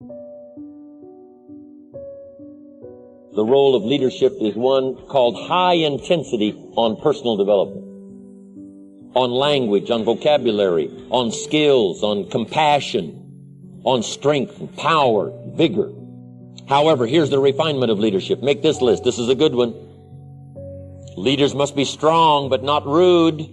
The role of leadership is one called high intensity on personal development, on language, on vocabulary, on skills, on compassion, on strength and power, vigor. However, here's the refinement of leadership. Make this list. This is a good one. Leaders must be strong but not rude.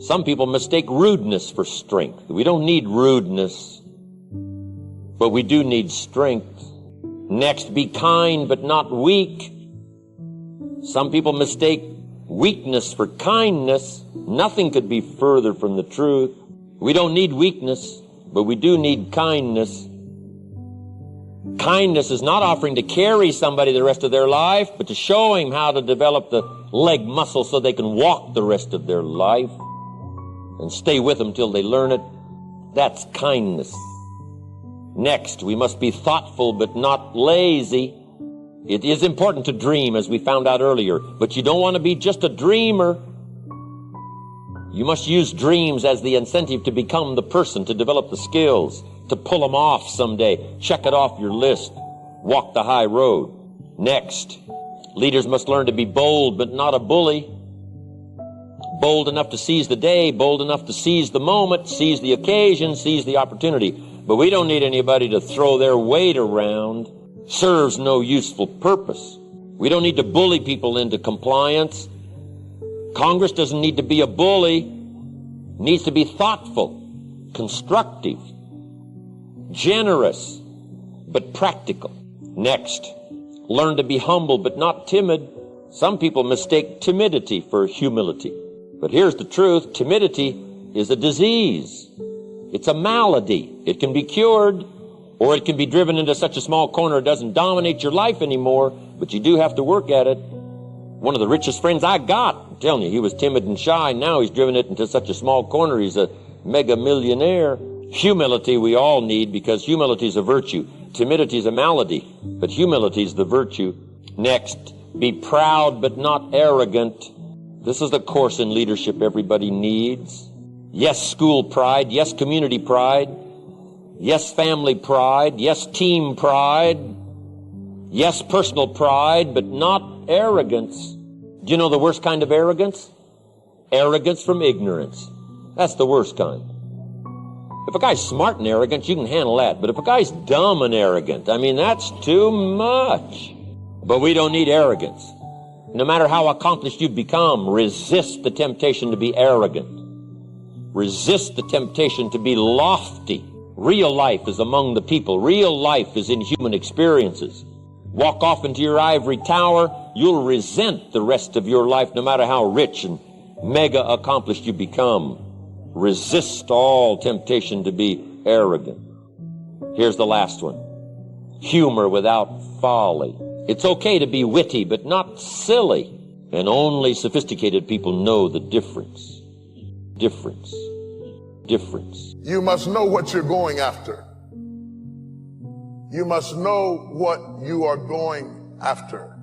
Some people mistake rudeness for strength. We don't need rudeness, but we do need strength. Next, be kind but not weak. Some people mistake weakness for kindness. Nothing could be further from the truth. We don't need weakness, but we do need kindness. Kindness is not offering to carry somebody the rest of their life, but to show him how to develop the leg muscle so they can walk the rest of their life and stay with them till they learn it. That's kindness. Next, we must be thoughtful but not lazy. It is important to dream, as we found out earlier, but you don't want to be just a dreamer. You must use dreams as the incentive to become the person, to develop the skills, to pull them off someday. Check it off your list. Walk the high road. Next, leaders must learn to be bold but not a bully. Bold enough to seize the day, bold enough to seize the moment, seize the occasion, seize the opportunity. But we don't need anybody to throw their weight around. Serves no useful purpose. We don't need to bully people into compliance. Congress doesn't need to be a bully. It needs to be thoughtful, constructive, generous, but practical. Next, learn to be humble but not timid. Some people mistake timidity for humility. But here's the truth. Timidity is a disease. It's a malady. It can be cured, or it can be driven into such a small corner it doesn't dominate your life anymore, but you do have to work at it. One of the richest friends I got, I'm telling you, he was timid and shy. Now he's driven it into such a small corner. He's a mega millionaire. Humility we all need, because humility is a virtue. Timidity is a malady, but humility is the virtue. Next, be proud but not arrogant. This is the course in leadership everybody needs. Yes, school pride. Yes, community pride. Yes, family pride. Yes, team pride. Yes, personal pride, but not arrogance. Do you know the worst kind of arrogance? Arrogance from ignorance. That's the worst kind. If a guy's smart and arrogant, you can handle that. But if a guy's dumb and arrogant, that's too much. But we don't need arrogance. No matter how accomplished you become, resist the temptation to be arrogant. Resist the temptation to be lofty. Real life is among the people. Real life is in human experiences. Walk off into your ivory tower, you'll resent the rest of your life no matter how rich and mega accomplished you become. Resist all temptation to be arrogant. Here's the last one. Humor without folly. It's okay to be witty, but not silly. And only sophisticated people know the difference. Difference. You must know what you're going after. You must know what you are going after.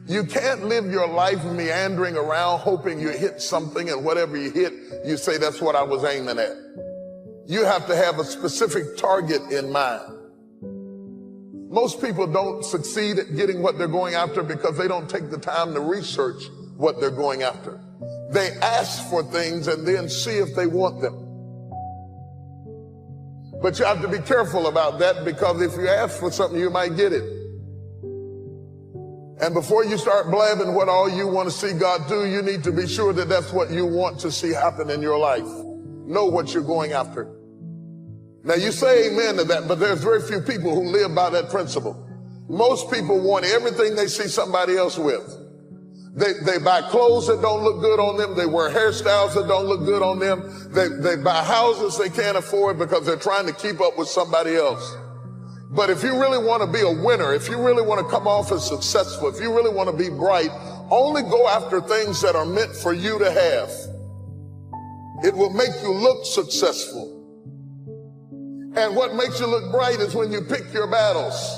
You can't live your life meandering around hoping you hit something, and whatever you hit, you say, that's what I was aiming at. You have to have a specific target in mind. Most people don't succeed at getting what they're going after because they don't take the time to research what they're going after. They ask for things and then see if they want them. But you have to be careful about that, because if you ask for something, you might get it. And before you start blabbing what all you want to see God do, you need to be sure that that's what you want to see happen in your life. Know what you're going after. Now you say amen to that, but there's very few people who live by that principle. Most people want everything they see somebody else with. They buy clothes that don't look good on them. They wear hairstyles that don't look good on them. They buy houses they can't afford because they're trying to keep up with somebody else. But if you really want to be a winner, if you really want to come off as successful, if you really want to be bright, only go after things that are meant for you to have. It will make you look successful. And what makes you look bright is when you pick your battles.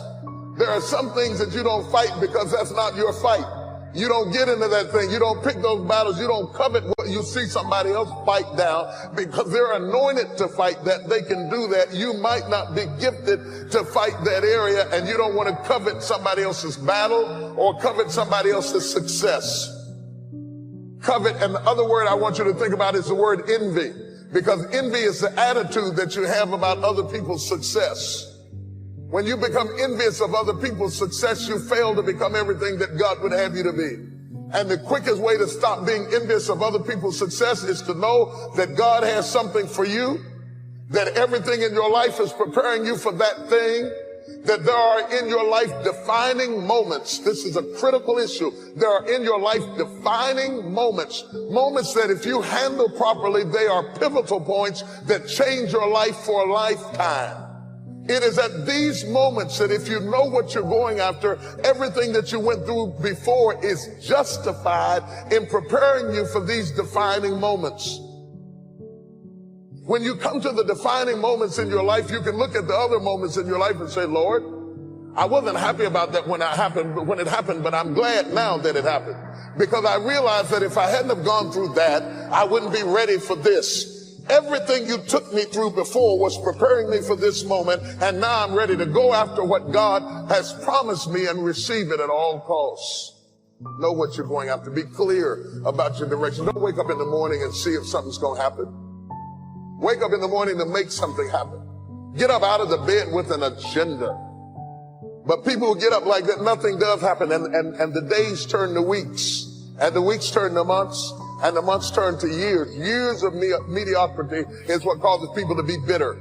There are some things that you don't fight because that's not your fight. You don't get into that thing. You don't pick those battles. You don't covet what you see somebody else fight down because they're anointed to fight that. They can do that. You might not be gifted to fight that area, and you don't want to covet somebody else's battle or covet somebody else's success. Covet, and the other word I want you to think about is the word envy, because envy is the attitude that you have about other people's success. When you become envious of other people's success, you fail to become everything that God would have you to be. And the quickest way to stop being envious of other people's success is to know that God has something for you, that everything in your life is preparing you for that thing, that there are in your life defining moments. This is a critical issue. There are in your life defining moments, moments that if you handle properly, they are pivotal points that change your life for a lifetime. It is at these moments that if you know what you're going after, everything that you went through before is justified in preparing you for these defining moments. When you come to the defining moments in your life, you can look at the other moments in your life and say, Lord, I wasn't happy about that when it happened, but I'm glad now that it happened. Because I realized that if I hadn't have gone through that, I wouldn't be ready for this. Everything you took me through before was preparing me for this moment, and now I'm ready to go after what God has promised me and receive it at all costs. Know what you're going after. Be clear about your direction. Don't wake up in the morning and see if something's going to happen. Wake up in the morning to make something happen. Get up out of the bed with an agenda. But people who get up like that, nothing does happen, and the days turn to weeks, and the weeks turn to months, and the months turn to years. Years of mediocrity is what causes people to be bitter.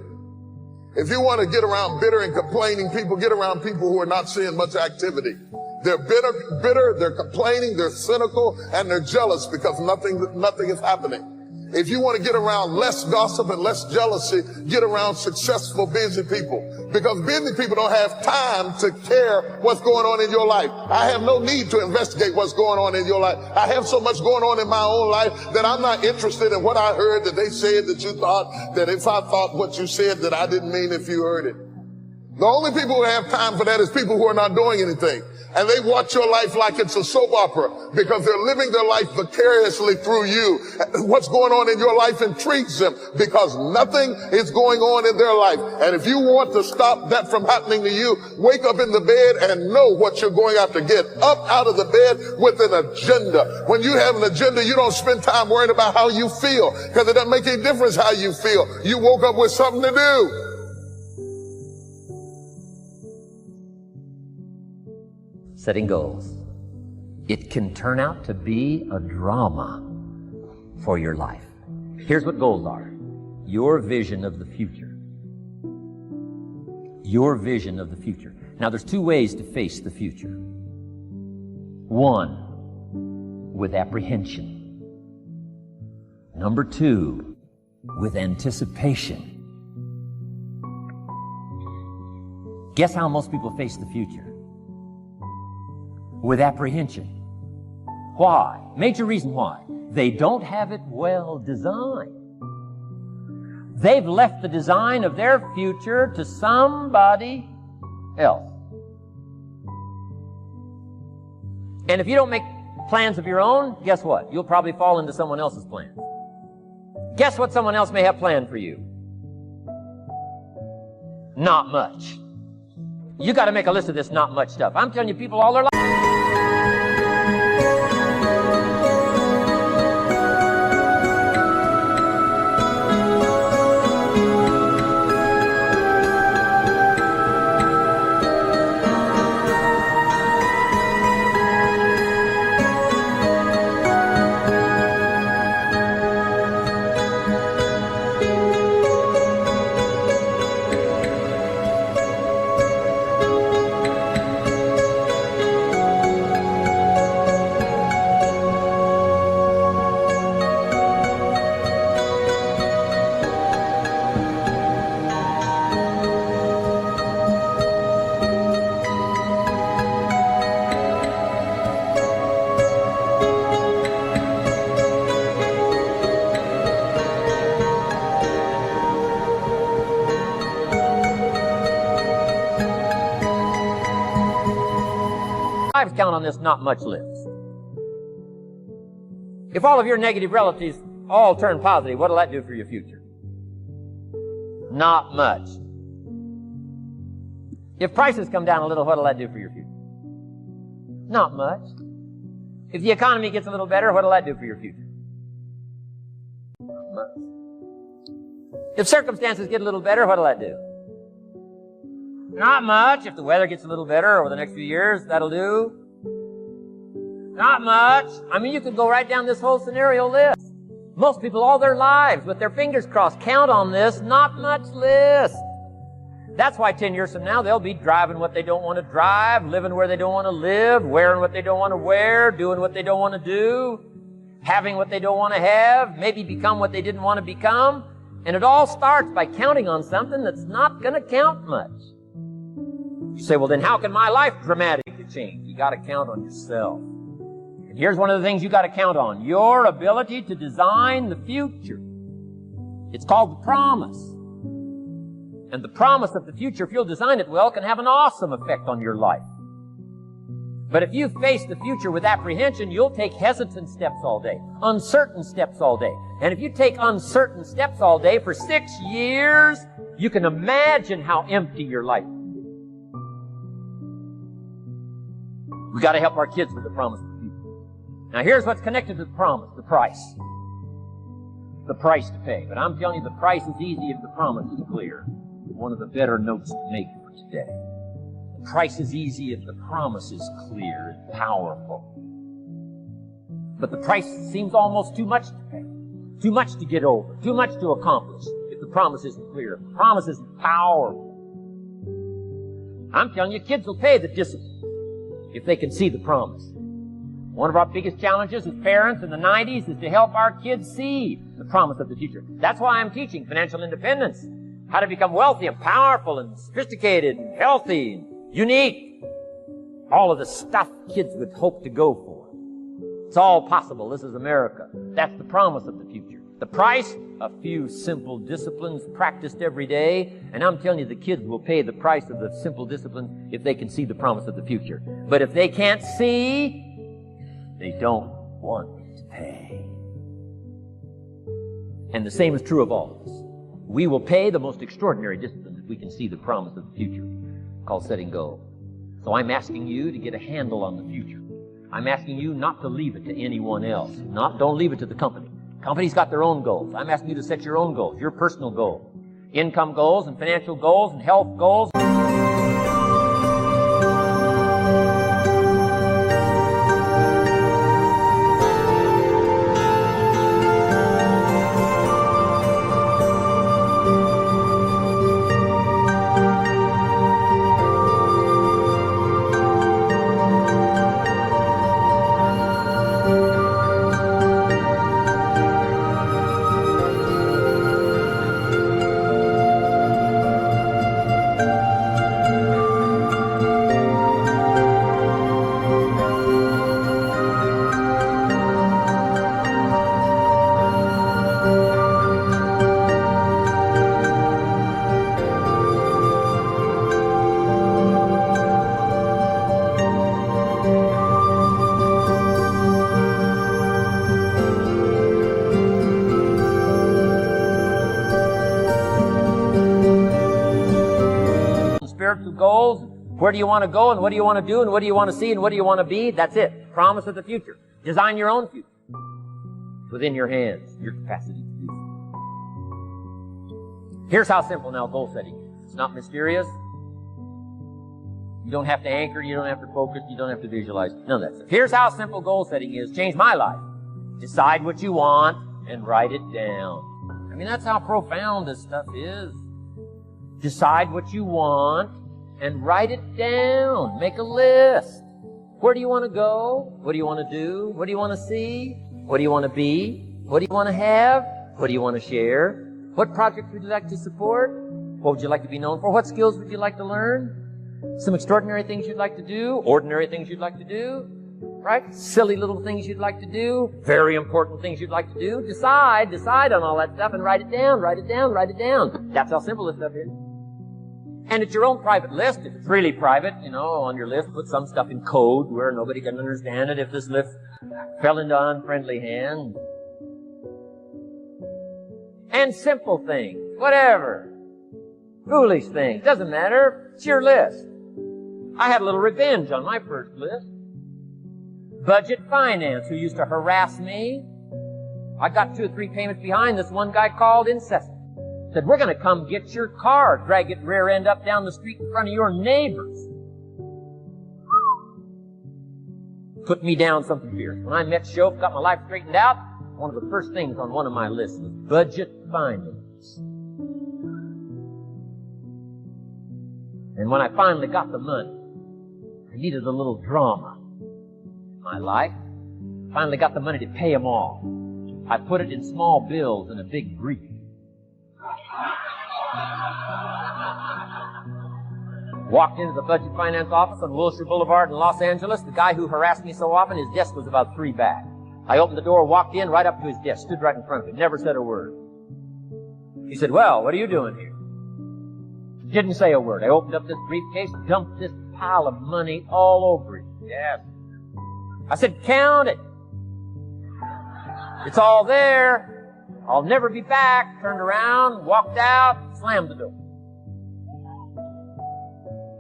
If you want to get around bitter and complaining people, get around people who are not seeing much activity. They're bitter, they're complaining, they're cynical, and they're jealous because nothing is happening. If you want to get around less gossip and less jealousy, get around successful, busy people. Because busy people don't have time to care what's going on in your life. I have no need to investigate what's going on in your life. I have so much going on in my own life that I'm not interested in what I heard that they said that you thought, that if I thought what you said that I didn't mean if you heard it. The only people who have time for that is people who are not doing anything. And they watch your life like it's a soap opera because they're living their life vicariously through you. What's going on in your life intrigues them because nothing is going on in their life. And if you want to stop that from happening to you, wake up in the bed and know what you're going after. Get up out of the bed with an agenda. When you have an agenda, you don't spend time worrying about how you feel because it doesn't make any difference how you feel. You woke up with something to do. Setting goals. It can turn out to be a drama for your life. Here's what goals are. Your vision of the future. Your vision of the future. Now, there's two ways to face the future. One, with apprehension. Number two, with anticipation. Guess how most people face the future? With apprehension. Why? Major reason why. They don't have it well designed. They've left the design of their future to somebody else. And if you don't make plans of your own, guess what? You'll probably fall into someone else's plan. Guess what someone else may have planned for you? Not much. You got to make a list of this not much stuff. I'm telling you, people all their life. Count on this not much list. If all of your negative relatives all turn positive, what will that do for your future? Not much. If prices come down a little, what will that do for your future? Not much. If the economy gets a little better, what will that do for your future? Not much. If circumstances get a little better, what will that do? Not much. If the weather gets a little better over the next few years, that'll do. Not much. I mean, you could go right down this whole scenario list. Most people all their lives, with their fingers crossed, count on this not much list. That's why 10 years from now, they'll be driving what they don't want to drive, living where they don't want to live, wearing what they don't want to wear, doing what they don't want to do, having what they don't want to have, maybe become what they didn't want to become. And it all starts by counting on something that's not going to count much. You say, well, then how can my life dramatically change? You got to count on yourself. And here's one of the things you got to count on. Your ability to design the future. It's called the promise. And the promise of the future, if you'll design it well, can have an awesome effect on your life. But if you face the future with apprehension, you'll take hesitant steps all day, uncertain steps all day. And if you take uncertain steps all day for 6 years, you can imagine how empty your life is. We got to help our kids with the promise of the future. Now here's what's connected to the promise, the price. The price to pay. But I'm telling you, the price is easy if the promise is clear. One of the better notes to make for today. The price is easy if the promise is clear and powerful. But the price seems almost too much to pay. Too much to get over. Too much to accomplish if the promise isn't clear. If the promise isn't powerful. I'm telling you, kids will pay the discipline if they can see the promise. One of our biggest challenges as parents in the 90s is to help our kids see the promise of the future. That's why I'm teaching financial independence. How to become wealthy and powerful and sophisticated and healthy and unique. All of the stuff kids would hope to go for. It's all possible. This is America. That's the promise of the future. The price, a few simple disciplines practiced every day. And I'm telling you, the kids will pay the price of the simple disciplines if they can see the promise of the future. But if they can't see, they don't want to pay. And the same is true of all of us. We will pay the most extraordinary disciplines if we can see the promise of the future, called setting goals. So I'm asking you to get a handle on the future. I'm asking you not to leave it to anyone else. Don't leave it to the company. Companies got their own goals. I'm asking you to set your own goals, your personal goals. Income goals and financial goals and health goals. Spiritual goals. Where do you want to go and what do you want to do and what do you want to see and what do you want to be? That's it. Promise of the future. Design your own future. It's within your hands, your capacity to do so. Here's how simple now goal setting is. It's not mysterious. You don't have to anchor, you don't have to focus, you don't have to visualize. None of that stuff. Here's how simple goal setting is. Change my life. Decide what you want and write it down. I mean, that's how profound this stuff is. Decide what you want and write it down. Make a list. Where do you want to go? What do you want to do? What do you want to see? What do you want to be? What do you want to have? What do you want to share? What projects would you like to support? What would you like to be known for? What skills would you like to learn? Some extraordinary things you'd like to do? Ordinary things you'd like to do? Right? Silly little things you'd like to do? Very important things you'd like to do? Decide on all that stuff and write it down, write it down, write it down. That's how simple this stuff is. And it's your own private list. If it's really private, on your list, put some stuff in code where nobody can understand it if this list fell into unfriendly hands. And simple things, whatever. Foolish things, doesn't matter. It's your list. I had a little revenge on my first list. Budget finance, who used to harass me. I got 2 or 3 payments behind. This one guy called incessant. Said, we're going to come get your car, drag it rear end up down the street in front of your neighbors. Put me down something fierce. When I met Shope, got my life straightened out, one of the first things on one of my lists was budget finance. And when I finally got the money, I needed a little drama in my life. Finally got the money to pay them all. I put it in small bills in a big brief. Walked into the budget finance office on Wilshire Boulevard in Los Angeles. The guy who harassed me so often, his desk was about 3 back. I opened the door, walked in, right up to his desk, stood right in front of him, never said a word. He said, well, what are you doing here? Didn't say a word. I opened up this briefcase, dumped this pile of money all over it. Yes. I said, count it. It's all there. I'll never be back. Turned around, walked out, slammed the door.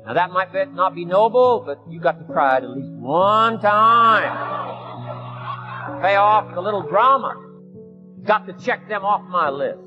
Now that might not be noble, but you got to try it at least one time. Pay off the little drama. Got to check them off my list.